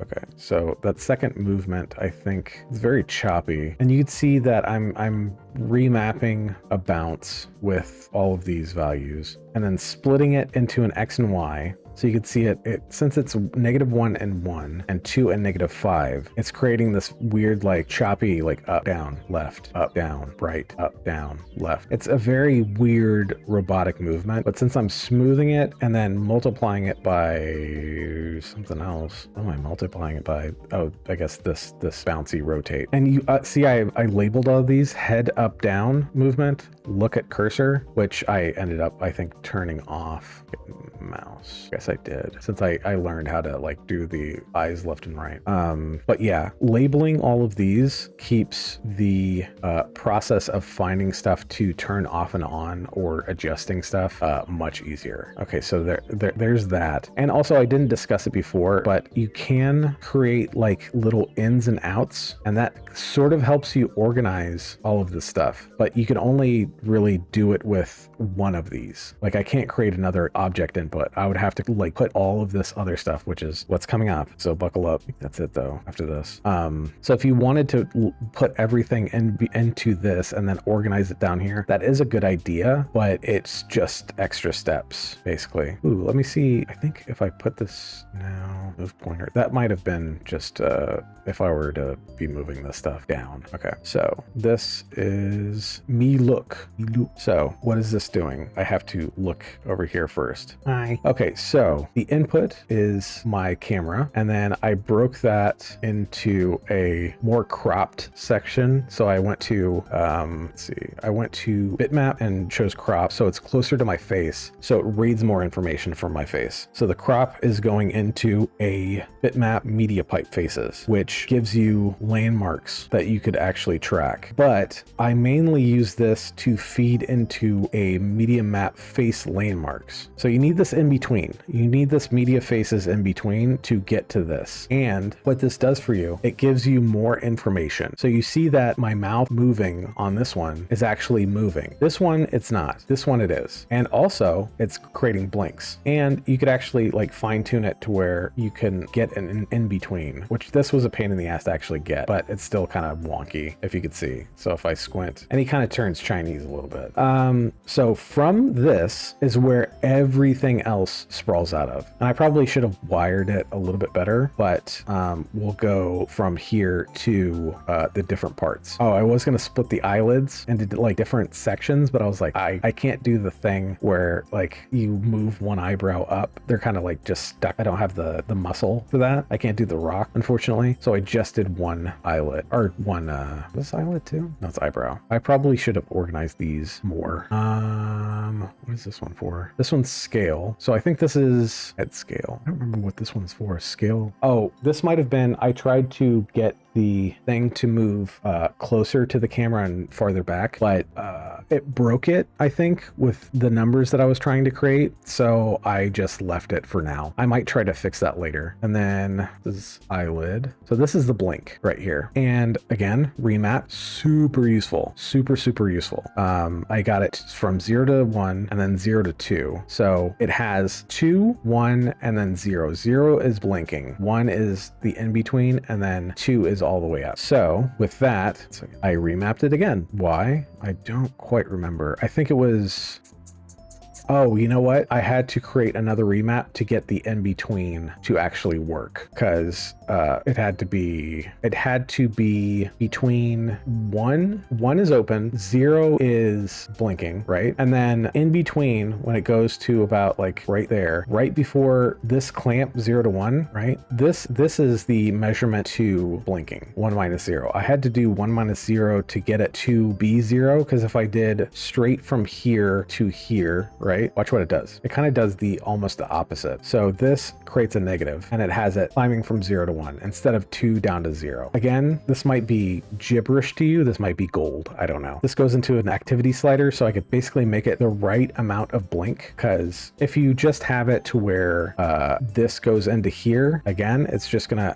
Okay, so that second movement I think is very choppy, and you could see that I'm remapping a bounce with all of these values and then splitting it into an X and Y. So you can see it since it's -1 and 1 and 2 and -5, it's creating this weird like choppy like up, down, left, up, down, right, up, down, left. It's a very weird robotic movement, but since I'm smoothing it and then multiplying it by something else, what am I multiplying it by? Oh, I guess this bouncy rotate. And you see I labeled all of these head up, down movement, look at cursor, which I ended up, I think, turning off. Mouse. Yes, I did, since I learned how to like do the eyes left and right. But yeah, labeling all of these keeps the process of finding stuff to turn off and on or adjusting stuff much easier. Okay, so there's that. And also, I didn't discuss it before, but you can create like little ins and outs, and that sort of helps you organize all of this stuff, but you can only really do it with one of these. Like I can't create another object input. I would have to like put all of this other stuff, which is what's coming up. So buckle up. That's it though after this. So if you wanted to put everything into this and then organize it down here, that is a good idea, but it's just extra steps basically. Ooh, let me see. I think if I put this now, move pointer, that might have been just if I were to be moving this stuff down. Okay, so this is me look. So what is this doing? I have to look over here first. Hi. Okay, so the input is my camera, and then I broke that into a more cropped section. So I went to let's see, I went to bitmap and chose crop, so it's closer to my face, so it reads more information from my face. So the crop is going into a bitmap media pipe faces, which gives you landmarks that you could actually track. But I mainly use this to feed into a media map face landmarks. So you need this in between. You need this media faces in between to get to this. And what this does for you, it gives you more information. So you see that my mouth moving on this one is actually moving. This one, it's not. This one it is. And also it's creating blinks. And you could actually like fine tune it to where you can get an in between, which this was a pain in the ass to actually get, but it's still kind of wonky if you could see. So if I squint, and he kind of turns Chinese a little bit. So from this is where everything else sprawls out of. And I probably should have wired it a little bit better, but we'll go from here to the different parts. Oh, I was going to split the eyelids into like different sections, but I was like, I can't do the thing where like you move one eyebrow up. They're kind of like just stuck. I don't have the muscle for that. I can't do the rock, unfortunately. So I just did one eyelid, or one, this eyelid too? No, it's eyebrow. I probably should have organized these more. What is this one for? This one's scale. So I think this is at scale. I don't remember what this one's for. Scale. Oh, this might have been, I tried to get the thing to move closer to the camera and farther back, but it broke it, I think, with the numbers that I was trying to create. So I just left it for now. I might try to fix that later. And then this is eyelid. So this is the blink right here. And again, remap, super useful, super useful. I got it from 0 to 1 and then 0 to 2. So it has 2, 1, and then 0. 0 is blinking. 1 is the in-between, and then 2 is all the way up. So with that, I remapped it again. Why? I don't quite remember. I think it was... Oh, you know what? I had to create another remap to get the in-between to actually work, because it had to be between 1 is open, 0 is blinking, right? And then in between, when it goes to about like right there, right before this clamp 0 to 1, right? This is the measurement to blinking, 1 minus 0. I had to do 1 minus 0 to get it to be 0, because if I did straight from here to here, right? Watch what it does. It kind of does almost the opposite. So this creates a negative, and it has it climbing from 0 to 1 instead of 2 down to 0. Again, this might be gibberish to you. This might be gold. I don't know. This goes into an activity slider, so I could basically make it the right amount of blink, because if you just have it to where this goes into here, again, it's just gonna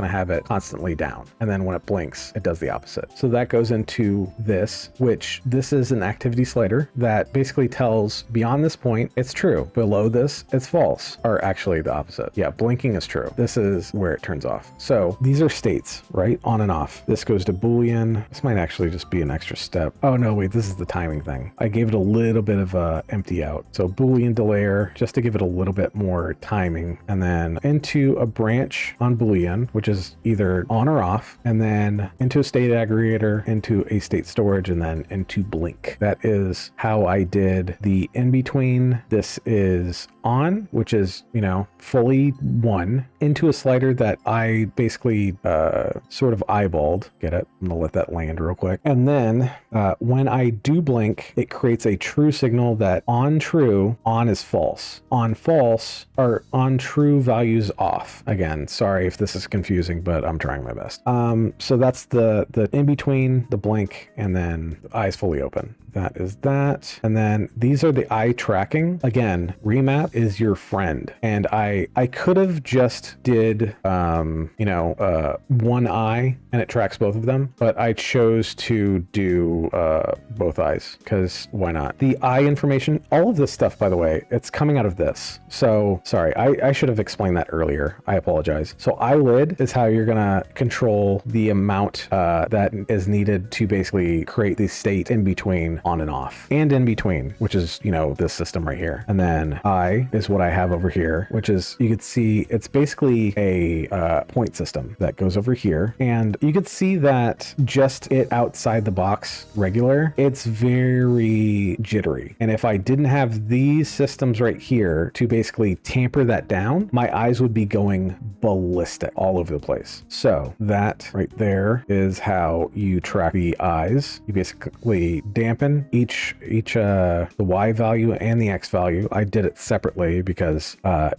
have it constantly down. And then when it blinks, it does the opposite. So that goes into this, which this is an activity slider that basically tells beyond this point, it's true. Below this, it's false, or actually the opposite. Yeah, blinking is true. This is where it turns off. So these are states, right? On and off. This goes to Boolean. This might actually just be an extra step. Oh no, wait, this is the timing thing. I gave it a little bit of a empty out. So Boolean delayer, just to give it a little bit more timing, and then into a branch on Boolean, which is either on or off, and then into a state aggregator, into a state storage, and then into blink. That is how I did the in-between. This is on, which is, you know, fully 1, into a slider that I basically sort of eyeballed. Get it? I'm gonna let that land real quick. And then when I do blink, it creates a true signal that on true, on is false. On false, or on true values off. Again, sorry if this is confusing, but I'm trying my best. So that's the in-between, the blink, and then the eyes fully open. That is that. And then these are the eye tracking, again, remap is your friend. And I could have just did, one eye and it tracks both of them, but I chose to do both eyes because why not? The eye information, all of this stuff, by the way, it's coming out of this. So sorry, I should have explained that earlier. I apologize. So eyelid is how you're gonna control the amount that is needed to basically create the state in between on and off and in between, which is, this system right here. And then eye is what I have over here, which is, you could see it's basically a point system that goes over here. And you could see that just it outside the box regular, it's very jittery. And if I didn't have these systems right here to basically tamper that down, my eyes would be going ballistic all over the place. So that right there is how you track the eyes. You basically dampen each the Y value and the X value. I did it separately because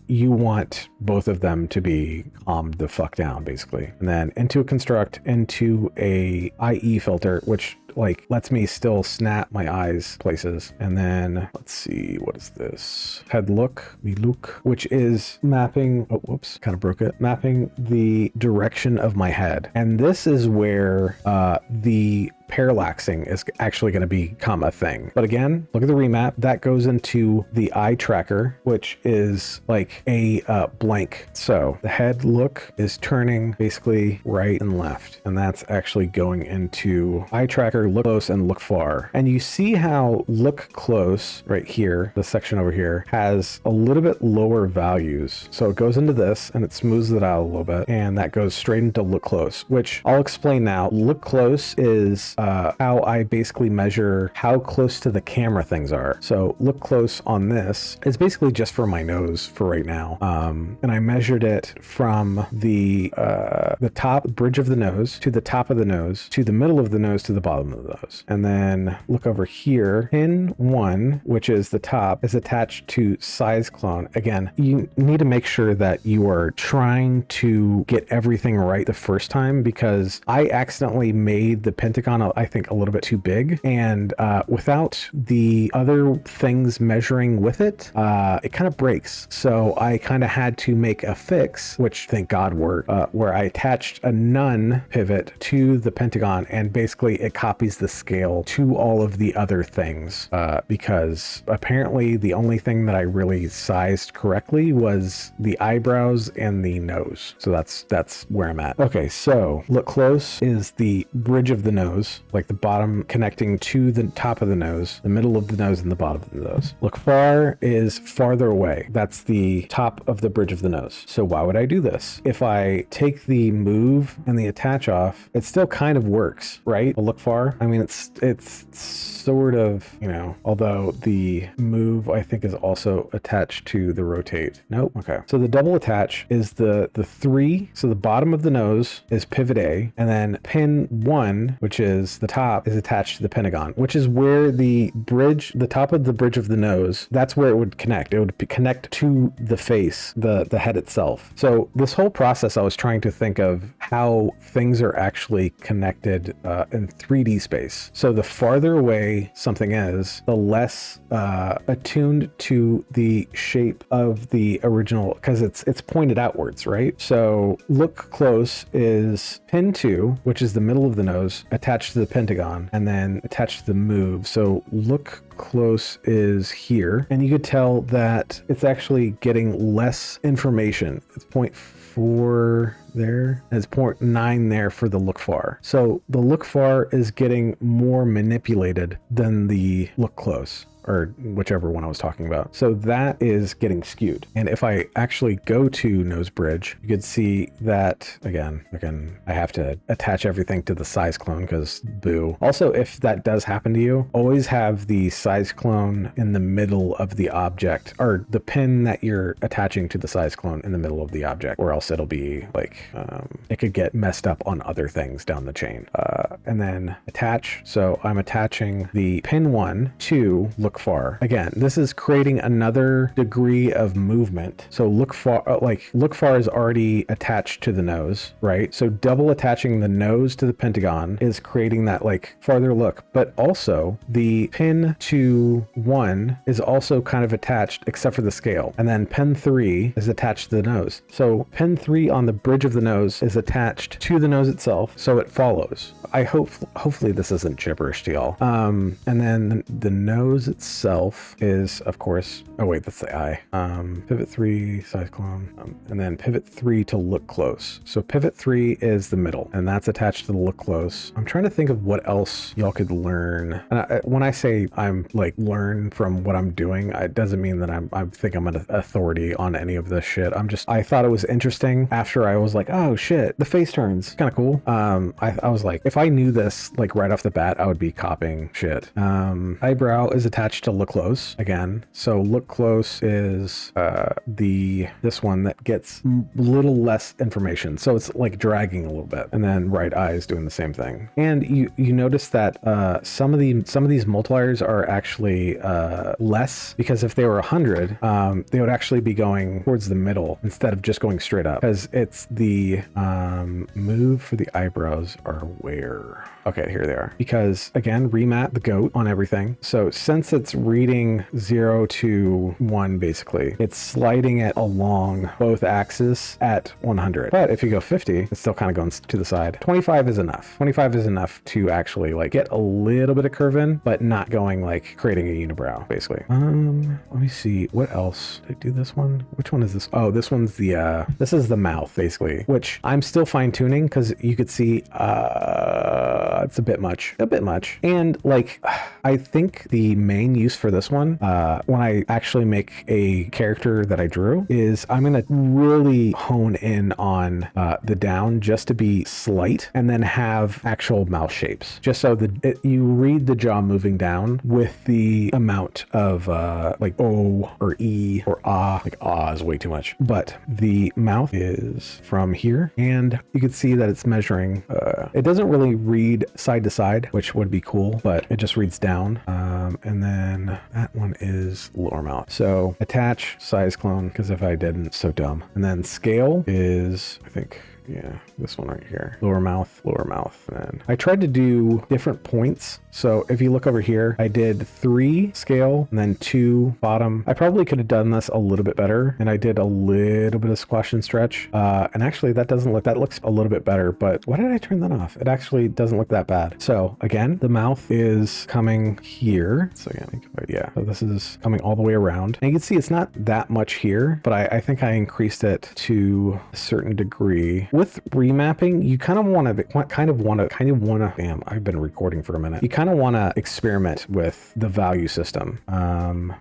you want both of them to be calmed the fuck down, basically. And then into a construct, into a IE filter, which lets me still snap my eyes places. And then let's see, what is this? Head look, which is mapping, oh, whoops, kind of broke it. Mapping the direction of my head. And this is where the parallaxing is actually going to become a thing. But again, look at the remap. That goes into the eye tracker, which is like a blank. So the head look is turning basically right and left. And that's actually going into eye tracker, look close and look far. And you see how look close right here, the section over here, has a little bit lower values. So it goes into this and it smooths it out a little bit. And that goes straight into look close, which I'll explain now. Look close is how I basically measure how close to the camera things are. So look close on this is basically just for my nose for right now. And I measured it from the top bridge of the nose to the top of the nose to the middle of the nose to the bottom of the nose. And then look over here, pin 1, which is the top, is attached to size clone. Again, you need to make sure that you are trying to get everything right the first time, because I accidentally made the pentagon, I think, a little bit too big, and without the other things measuring with it, it kind of breaks. So I kind of had to make a fix, which thank God worked, where I attached a none pivot to the pentagon, and basically it copies the scale to all of the other things, because apparently the only thing that I really sized correctly was the eyebrows and the nose. So that's where I'm at. Okay, so look close is the bridge of the nose, like the bottom connecting to the top of the nose, the middle of the nose, and the bottom of the nose. Look far is farther away. That's the top of the bridge of the nose. So why would I do this? If I take the move and the attach off, it still kind of works, right? A look far. I mean, it's sort of, although the move I think is also attached to the rotate. Nope. Okay. So the double attach is the 3. So the bottom of the nose is pivot A, and then pin 1, which is the top, is attached to the pentagon, which is where the bridge, the top of the bridge of the nose, that's where it would connect. It would connect to the face, the head itself. So this whole process, I was trying to think of how things are actually connected in 3D space. So the farther away something is, the less attuned to the shape of the original, because it's pointed outwards, right? So look close is pin 2, which is the middle of the nose, attached to the pentagon, and then attached to the move. So look close is here, and you could tell that it's actually getting less information. It's 0.4 there, and it's 0.9 there for the look far. So the look far is getting more manipulated than the look close, or whichever one I was talking about. So that is getting skewed. And if I actually go to nose bridge, you could see that again, I have to attach everything to the size clone because boo. Also, if that does happen to you, always have the size clone in the middle of the object, or the pin that you're attaching to the size clone in the middle of the object, or else it'll be like, it could get messed up on other things down the chain. And then attach. So I'm attaching the pin 1 to look look far. Again, this is creating another degree of movement. So look far, look far is already attached to the nose, right? So double attaching the nose to the pentagon is creating that like farther look, but also the pin to 1 is also kind of attached except for the scale. And then pin 3 is attached to the nose. So pin 3 on the bridge of the nose is attached to the nose itself, so it follows. Hopefully this isn't gibberish to y'all. And then the nose itself is, of course, oh wait, that's the eye. Pivot 3, size clone, and then pivot 3 to look close. So pivot 3 is the middle, and that's attached to the look close. I'm trying to think of what else y'all could learn. And when I say I'm like learn from what I'm doing, it doesn't mean that I think I'm an authority on any of this shit. I thought it was interesting after I was like, oh shit, the face turns, kind of cool. I was like, if I knew this like right off the bat, I would be copying shit. Eyebrow is attached to look close again. So look close is this one that gets a little less information. So it's like dragging a little bit. And then right eye is doing the same thing. And you notice that some of these multipliers are actually less, because if they were 100, they would actually be going towards the middle instead of just going straight up, because it's the move for the eyebrows are where. Okay, here they are. Because again, remap the goat on everything. So since it's reading 0 to 1, basically, it's sliding it along both axes at 100. But if you go 50, it's still kind of going to the side. 25 is enough. 25 is enough to actually like get a little bit of curve in, but not going like creating a unibrow, basically. Let me see what else. Did I do this one? Which one is this? Oh, this one's the this is the mouth, basically, which I'm still fine tuning, because you could see it's a bit much. And like, I think the main use for this one, when I actually make a character that I drew, is I'm going to really hone in on the down just to be slight, and then have actual mouth shapes, just so that you read the jaw moving down with the amount of like O or E or ah. Like ah is way too much, but the mouth is from here, and you can see that it's measuring. It doesn't really read side to side, which would be cool, but it just reads down. And then that one is lower mouth. So attach size clone, because if I didn't, so dumb. And then scale is, I think, yeah, this one right here. Lower mouth. And then I tried to do different points. So if you look over here, I did 3 scale and then 2 bottom. I probably could have done this a little bit better, and I did a little bit of squash and stretch. And actually that looks a little bit better, but why did I turn that off? It actually doesn't look that bad. So again, the mouth is coming here. So again, yeah, so this is coming all the way around. And you can see it's not that much here, but I think I increased it to a certain degree. With remapping, you kind of want to, damn, I've been recording for a minute. You kind of want to experiment with the value system.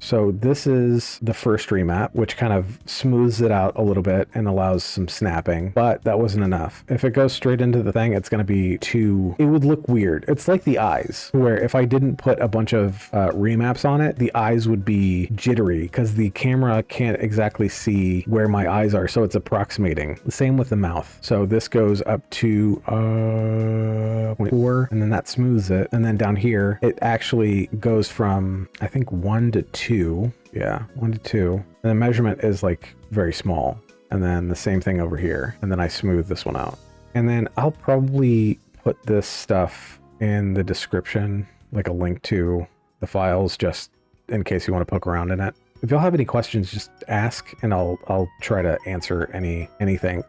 So this is the first remap, which kind of smooths it out a little bit and allows some snapping, but that wasn't enough. If it goes straight into the thing, it's going to be it would look weird. It's like the eyes, where if I didn't put a bunch of remaps on it, the eyes would be jittery because the camera can't exactly see where my eyes are, so it's approximating. The same with the mouth. So this goes up to 0.4, and then that smooths it. And then down here, it actually goes from, I think, 1 to 2. Yeah, 1 to 2. And the measurement is like very small. And then the same thing over here. And then I smooth this one out. And then I'll probably put this stuff in the description, like a link to the files, just in case you want to poke around in it. If y'all have any questions, just ask, and I'll try to answer anything.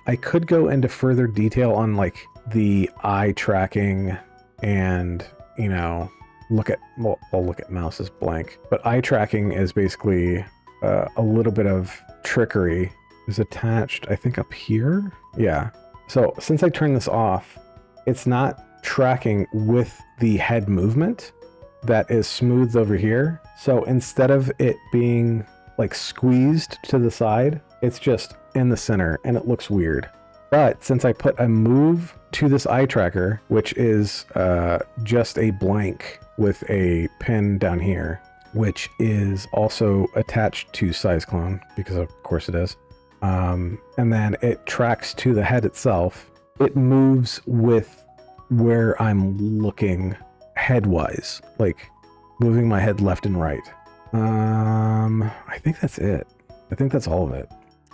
I could go into further detail on like the eye tracking and, you know, I'll look at mouse as blank, but eye tracking is basically a little bit of trickery. Is attached, I think, up here. Yeah. So since I turned this off, it's not tracking with the head movement that is smoothed over here. So instead of it being like squeezed to the side, it's just in the center, and it looks weird. But since I put a move to this eye tracker, which is just a blank with a pin down here, which is also attached to size clone, because of course it is. And then it tracks to the head itself. It moves with where I'm looking head-wise, like moving my head left and right. I think that's it. I think that's all of it.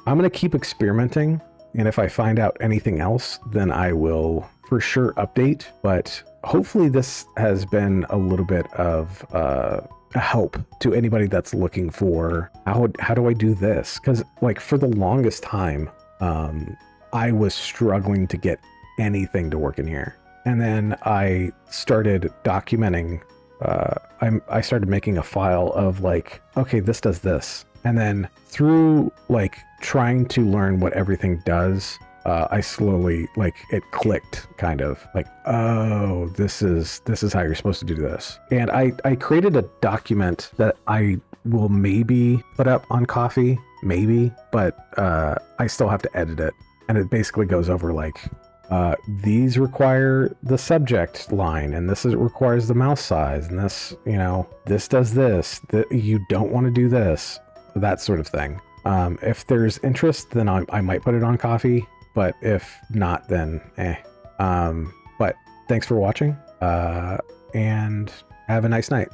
I'm going to keep experimenting, and if I find out anything else, then I will for sure update. But hopefully this has been a little bit of a help to anybody that's looking for how do I do this? Because like for the longest time, I was struggling to get anything to work in here. And then I started documenting, I started making a file of like, okay, this does this. And then through like trying to learn what everything does, I slowly, like it clicked kind of like, oh, this is how you're supposed to do this. And I created a document that I will maybe put up on Coffee, maybe, but I still have to edit it. And it basically goes over like, these require the subject line, and this requires the mouse size, and this, you know, this does this, that you don't want to do this, that sort of thing. If there's interest, then I might put it on Coffee, but if not, then But thanks for watching, and have a nice night.